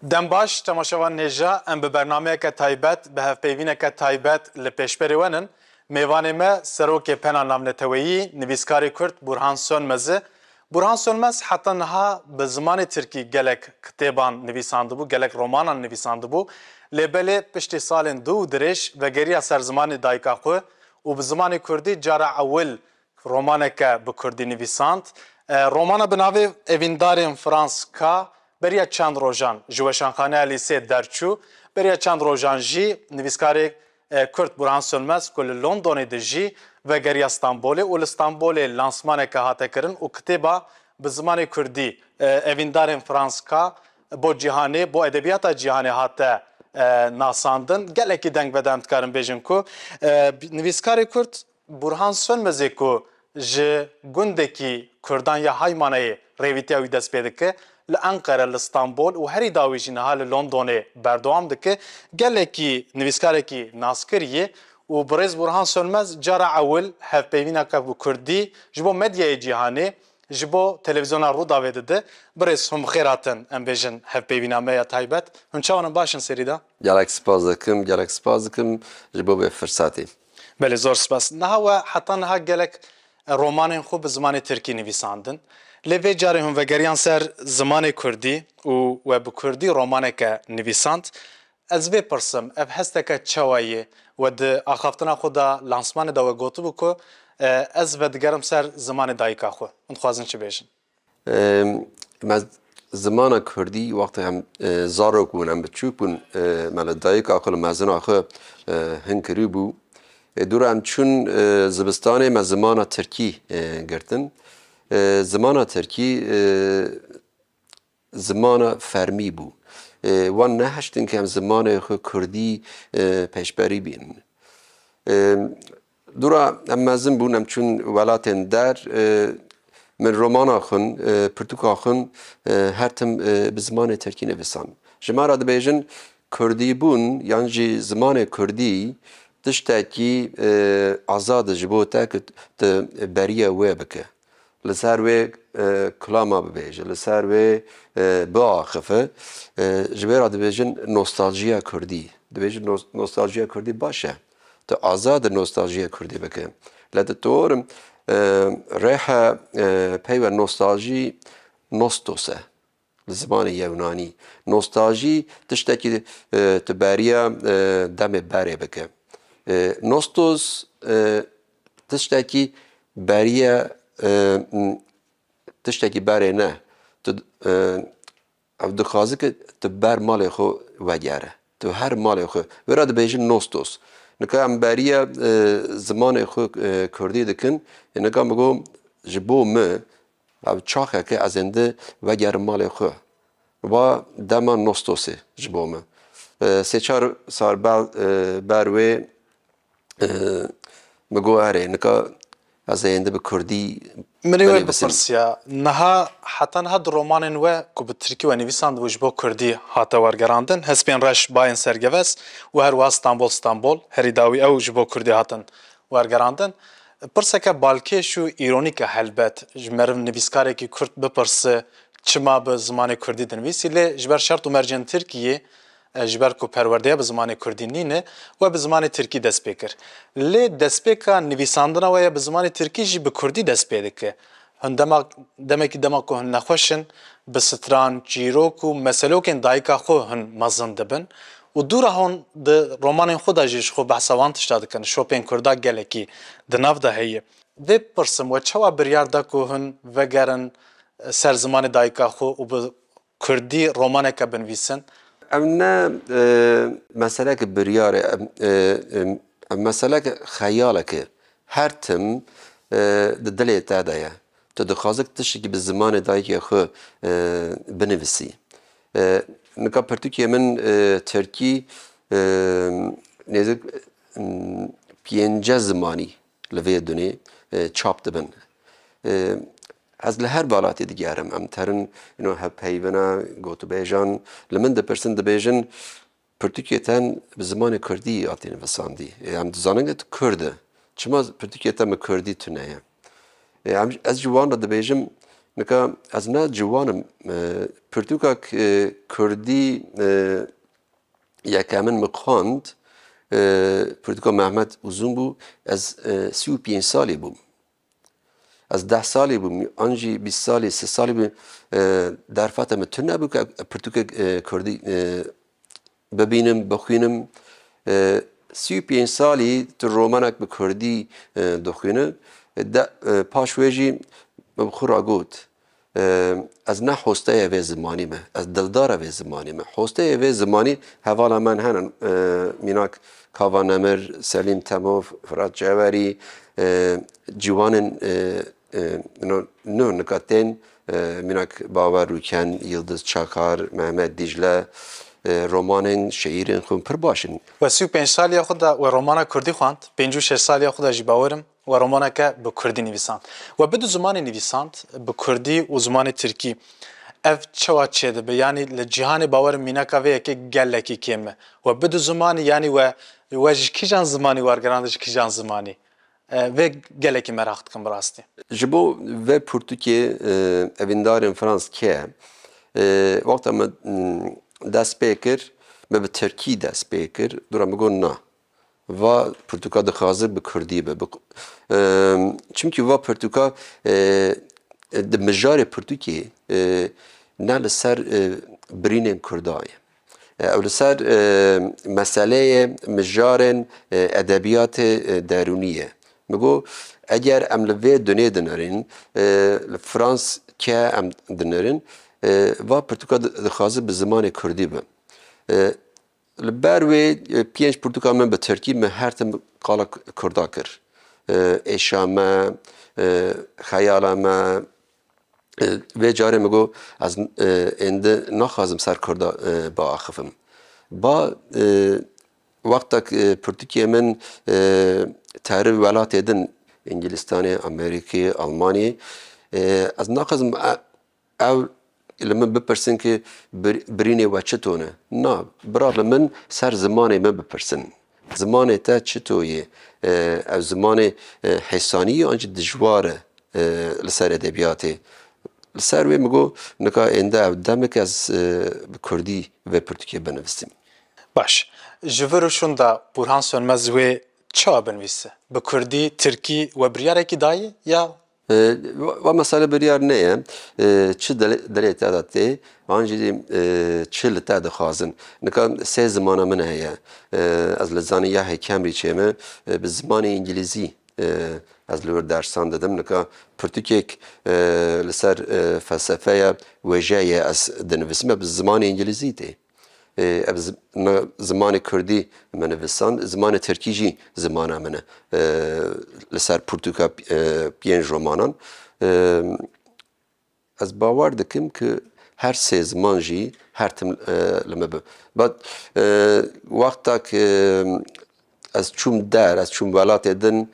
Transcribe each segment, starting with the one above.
Dem baş temaşavan nêja em bi bernameyeke taybet bi hevpeyvîneke taybet li pêşberê wenin mêvanê me serokê pena navneteweyî nivîskarê Kurd Burhan Sönmez e. Burhan Sönmez heta niha bi zimanê Tirkî gelek kitêban nivîsandibû, gelek romanan nivîsandibû. Lêbelê piştî salên du û dirêj vegeriya ser zimanê dayika xwe û bi zimanê Kurdî cara ewil romaneke bi Kurdî nivîsand. Romana bi navê Evîndarên Franska beriya çend rojan ji weşanxaneya lîsê derçû, beriya çend rojan jî nivîskarê Kurd Burhan Sönmez ku li Londonê de jî vegeriya Stenbolê û li Stenbolê lansmaneke hate kirin û kitêba bi zimanê Kurdî Evîndarên Franska bo cîhanê, bo edebiyata cîhanê hate nasandin. Gelekî deng vede em dikarin bêjin ku nivîskarê Kurd Burhan Sönmezê ku ji gundekî Kurdan ya Haymanayê rêvîtiya wî dest pê dike, li Enqere, li Stenbol û herî dawî jî niha li Londonê berdewam dike. Gelekî nivîskarekî naskiriyê û birêz Burhan Sönmez cara ewil hevpeyvîneke bi Kurdî ji bo medyayê cîhanê, ji bo televizyona Rûdawê dide. Birêz hûn bi xêr hatin em bêjin hevpeyvîna me ya taybet. Hûn çawan baş in serî de? Gelek spas dikim ji bo vê firsatê. Belê zor spas. Niha we heta niha gelek romanên xwe bi zimanê Tirkî nivîsandin. Lê vê carê hûn vegeriyan ser zimanê Kurdî û we bi Kurdî romaneke nivîsand. Ez vê pirsim, ev hesteke çawa yê we di axaftina xwe da lansmanê da we gotibû ku ez vedigerim ser zimanê dayika xwe. Hûn dixwazin çi bêjin? Me zimana Kurdî wextê em zarok bûn, em biçûk bûn, me li dayika xwe li mezina xwe hin kirîbû. Dûra em çûn zibistanê me zimana Tirkî girtin. Zimana Tirkî zimana fermî bû. Wan neheştin ku em zimanê xwe Kurdî pêşberî bînin. Dûra em mezin bûn, em çûn welatên der, min romana xwin, pirtûka xwin her tim bi zimanê Tirkî nivîsand. Ji me re dibêjin Kurdîbûn yan jî zimanê Kurdî tiştekî azad e ji bo te ku tu beriya wê bike. Li ser wê kilama bibêje, li ser wê biaxife. Ji vê re dibêjin nostaljiya Kurdî. Dibêjin nostaljiya Kurdî baş e. Tu azad e nostaljiya Kurdî bike. Lê ditorim rêha peyve nostaljî nostos e li zimanê Yewnanî. Nostaljî tiştekî tu beriya demê berê bike. Nostos tiştekî beriya tiştekî berê ne. Tu ev dixwaze ku tu ber malê xwe vegere. Tu her malê xwe. Wê re dibêjin nostos. Nika em beriya zimanê xwe Kurdî dikin, nika bigo ji bo me ev çaxeke ez ê de vegerim malê xwe. Va dema nostosê ji bo me. Sê çar sal ber wê bigo erê nika ez ê de bi Kurdî Mirê we bipirsiya, niha heta niha di romanên we ku bi Tirkî we nivîsandibû ji bo Kurdî hate wergerandin, hespên reş bayên sergevest û her wiha Stenbol herî dawî ew ji bo Kurdî hatin wergerandin. Pirseke balkêş û îronîk e helbet ji meriv nivîskarekî Kurd bipirse çima bi zimanê Kurdî dinivîsî, lê ji ber şert û mercên Tirkiyê ji ber ku perwerdeya bi zimanê Kurdî nîne we bi zimanê Tirkî dest pê kir. Lê destpêka nivîsandina we ya bi zimanê Tirkî jî bi Kurdî dest pê dike. Hûn demekî dema ku hûn nexweşin bi stran, çîrok û meselokên dayika xwe hûn mezin dibin û dûra hûn di romanên xwe da jî ji xwe behsa van tişta dikin. Şopên Kurda gelekî di nav de heye. Vê pirsim we çawa biryar da ku hûn vegerin ser zimanê dayika xwe û bi Kurdî romaneke binivîsin? Ev ne meseleke biryar e, ev meseleke xeyalek e. Her tim di dilê te de ye. Tu dixwaze tiştekî bi zimanê dayikê xwe binivîsî. Nika pirtûkê min Tirkî nêzik pênce zimanî li vê dunê çap dibin. Ez li her welatê digerim. Em terin hevpeyvîna gotûbêjan li min dipirsin dibêjin pirtûkê te bi zimanê Kurdî hatî nivîsandî. Em dizanin tu Kurd e. Çima pirtûkê te bi Kurdî tune ye. Ez ji wan re dibêjim Nika ez ne ciwanim pirtûkak Kurdî yekemin me xwand pirtûka Mehmet Uzun bû ez 35 salî bûm. Ez 10 salî bûm an jî 20 salî 30 salî bûm derfeta me tune nebû ku pirtûka Kurdî bibînim bixwînim 35 salî tu romanek bi Kurdî dixwîne paş wê jî me bi xwe ragot ez ne hostaya vê zimanî me ez dildara vê zimanî me hostaya vê zimanî hevala me henin mînak Kava Nemir, Selîm Temov, Firat Ceverî ciwanên nû nika tên mînak Bawer Rûken, Yıldız Çakar, Mehmet Dicle romanên şeîrên xwe pir baş in. We 35 saliya xwe da we romana Kurdî xwand, 5 saliya xwe da jî bawerim we romaneke bi Kurdî nivîsand. We bi du zimanê nivîsand, bi Kurdî û zimanê Tirkî. Ev çawa çê dibe yanî li cîhanê bawerim mînaka vê yekê gelekî kêm e. We bi du zimanî yanî we ji kîjan zimanî wergerand ji kîjan zimanî. Vê gelekî merak dikim bi rastî. Ji bo vê pirtûkê evîndarên Frans ke wexta me dest pê kir me bi Tirkî dest pê kir dûra me got na va pirtûka dixwaze bi Kurdî be çimkî va pirtûka di mijarê pirtûkê ne li ser birînên Kurda ye. Ew li ser meseleyê mijarên edebiyatê derûnî ye. Me got eger em li vê dunê dinêrin li Frans ke em dinêrin va pirtûka dixwaze bi zimanê Kurdî be. Li ber wê pênc pirtûka min bi Tirkî me her tim qala Kurda kir. Êşa me, xeyala me vê carê me got ez êndî naxwazim ser Kurda biaxivim. Ba wexta pirtûkê min terî welatê din Ingilistanê, Amerîkê, Almanyê ez naxwazim ew li min bipirsin ki birînê we çi tune. Na, bira li min ser zimanê me bipirsin. Zimanê te çi to ye? Ev zimanê hêsanî ye an jî dijwar e li ser edebiyatê. Li ser wê me got nika ênde ev demek ez bi Kurdî vê pirtûkê binivîsim. Baş. Ji vir û şûn da Burhan Sönmez wê çawa binivîse? Bi Kurdî, Tirkî we biryarekî daye ya Va mesele biryar ne ye? Çi dilê te de tê an jî çi li te dixwazin. Nika sê zimana min heye. Ez li zanîngehê Cambridgeê me bi zimanê İngilîzî ez li wir dersan didim. Nika pirtûkek li ser felsefeya wêjeyê ez dinivîsim bi zimanê İngilîzî tê. Ev zimanê Kurdî me nivîsand, zimanê Tirkî jî zimana min e li ser pirtûka pênc romanan. Ez bawer dikim ki her sê ziman jî her tim li me bi. Bat wexta ki ez çûm der, ez çûm welatê din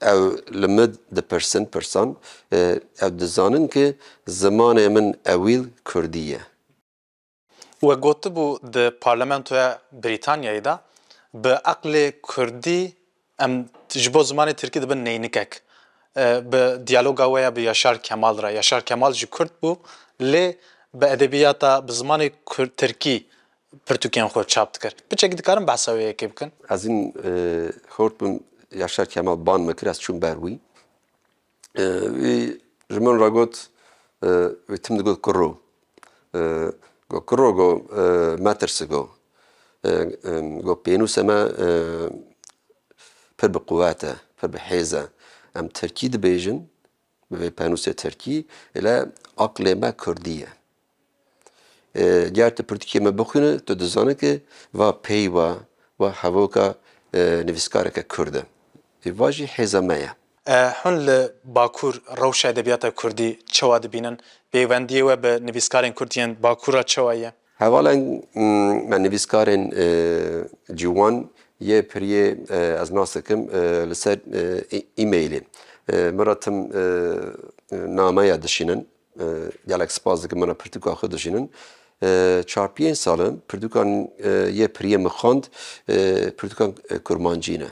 ew li me dipirsin pirsan ew dizanin ki zimanê min ewîl Kurdî ye. we gotibû di Parlamentoya Brîtanyayê da bi eqlê Kurdî em ji bo zimanê Tirkî dibin neynikek. Bi diyaloga we ya bi Yaşar Kemal re. Yaşar Kemal jî Kurd bû lê bi edebiyata bi zimanê Tirkî pirtûkên xwe çap dikir. Piçekî dikarin behsa wê yekê bikin? Ez ên xort bûm Yaşar Kemal ban me kir ez çûm ber wî. Wî ji min re got wê tim digot kiro. Got kiro got metirse got. Got pênûsa me pir bi quwet e, pir bi hêz e. Em Tirkî dibêjin bi vê pênûsê Tirkî ile aqlê me Kurdî ye. Ger tu pirtûkê me bixwîne tu dizanî ki va pey we va hevoka nivîskareke Kurd e. Va jî hêza me ye. Hûn li Bakur rewşa edebiyata Kurdî çawa dibînin? Pêwendiyê we bi nivîskarên Kurd yên Bakur'a çawa ye? Hevalên me nivîskarên ciwan yê piriyê ez nas dikim li ser e-mailê. Me re tim nameya dişînin gelek spas dikim me re pirtûka xwe dişînin. Çar pênc salin pirtûkan yê piriyê me xwand pirtûkan kurmancî ne.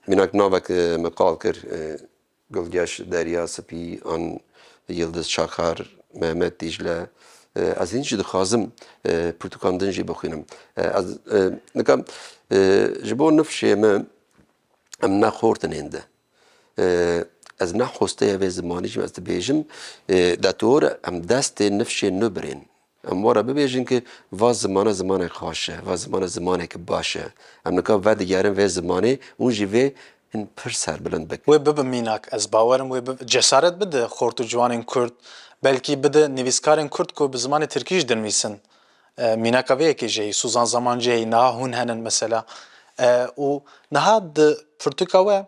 Mînak navek me qal kir Gülgeç, Derya Spî, an Yıldız Çakar, Mehmet Dicle. Ez hîn jî dixwazim pirtûkan din jî bixwînim. Ez nikam ji bo nifşê me em nexortin ênde. Ez nexwesteye vê zimanî jî ez dibêjim detor em destê nifşê nibirên. Em were bibêjin ki va zimane zimanek xweş e, va zimane zimanekî baş e. Em nikar vedigerin vê zimanê û jî vê hin pir serbilind bikin. Wê bibe mînak, ez bawerim wê cesaret bide xort û ciwanên Kurd. Belkî bide nivîskarên Kurd ku bi zimanê Tirkî jî dinivîsin. Mînaka vê yekê jî heye, Suzan Zamancı heye, niha hûn henin mesela. û niha di pirtûka we,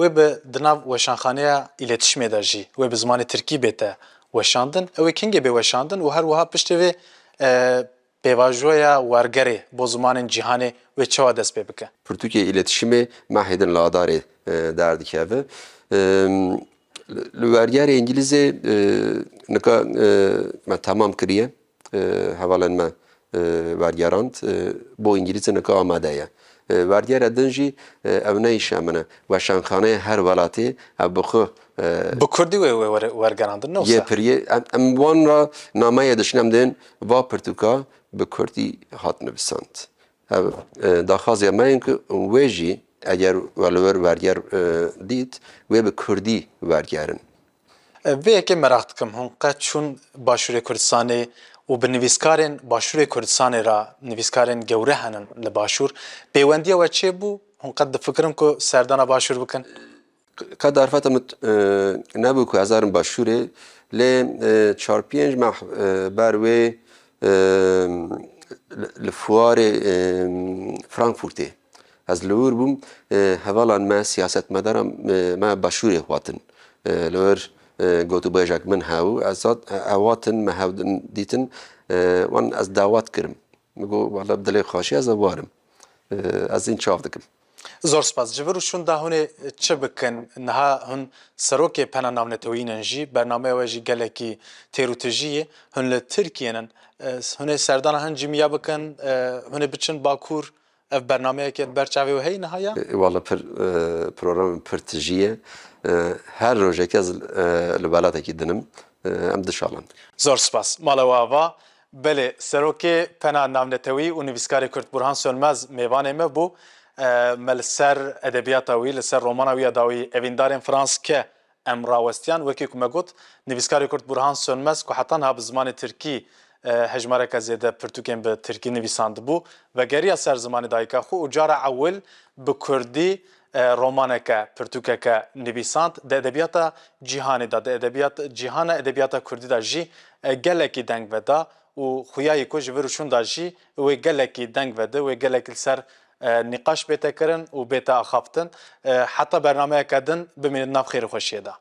wê bi di nav weşanxaneya îletişimê de jî, wê bi zimanê Tirkî bête weşandin. Ew ê kengê bê weşandin û her wiha piştî vê pêvajoya wergerê bo zimanên cîhanê wê çawa dest pê bike? Pirtûkê îletişimê mehêdin li Adarê derdikeve. Li wergerê İngilîzê nika me temam kiriye. Hevalên me wergerand. Bo İngilîzê nika amade ye. Wergera din jî ew neyîşe min e. Weşanxaneya her welatê ev bi xwe Bi Kurdî wê wergerandin ne yê wisa? piriye. Em wan ra nameyê dişin em dên va pirtûka bi Kurdî hat nivîsand. Ev daxwaziya me yên ki wê jî eger we li wir werger dît wê bi Kurdî wergerin. Vê yekê merak dikim hûn qet çûn Başûrê Kurdistanê û bi nivîskarên Başûrê Kurdistanê ra nivîskarên gewre henin li Başûr pêwendiya we çê bû? Hûn qet difikirin ku serdana Başûr bikin? Qet derfeta min nebû ku ez erim Başûrê lê çar pênc meh ber wê li fuarê Frankfurtê ez li wir bûm hevalan me siyasetmedara me Başûrê xwatin. Li wir gotûbêjek min hebû ez hewatin me hev dîtin wan ez dawet kirim. Got wala bi dilê xweşî ez ê warim. Ez hîn çav dikim. Zor spas. Ji vir û şûn da hûn ê çi bikin? Niha hûn serokê pena navnetewînin jî bernameya we jî gelekî têrûtijî ye. Hûn li Tirkiyeyên hûn ê serdana hin cîmiya bikin, hûn ê biçin Bakur, ev bernameyekê ber çavê we heye nihaya? Wala pir programên pir tijî ye. Her rojekê ez li welatekî dinim. Em dişalan. Zor spas. Mala we ava. Belê serokê pena navnetewî û nivîskarê Kurd Burhan Sönmez mêvanê me bû. Me li ser edebiyata wî, li ser romana wî ya dawî evîndarên Franskê em rawestiyan. Wekî ku me got, nivîskarê Kurd Burhan Sönmez ku heta niha bi zimanê Tirkî hejmareka zêde pirtûkên bi Tirkî nivîsandibû ve geriya ser zimanê dayîka xwe û cara ewil bi Kurdî romaneke pirtûkeke nivîsand. Di edebiyata cîhanê da, di cîhana edebiyata Kurdî da jî gelekî deng veda û xuyayê ku ji vir û şûn da jî wê gelekî deng vedi, wê gelekî li ser nîqaş bête kirin û bête axaftin. Heta bernameyeke din bimînin nav xêrî xweşiyê da.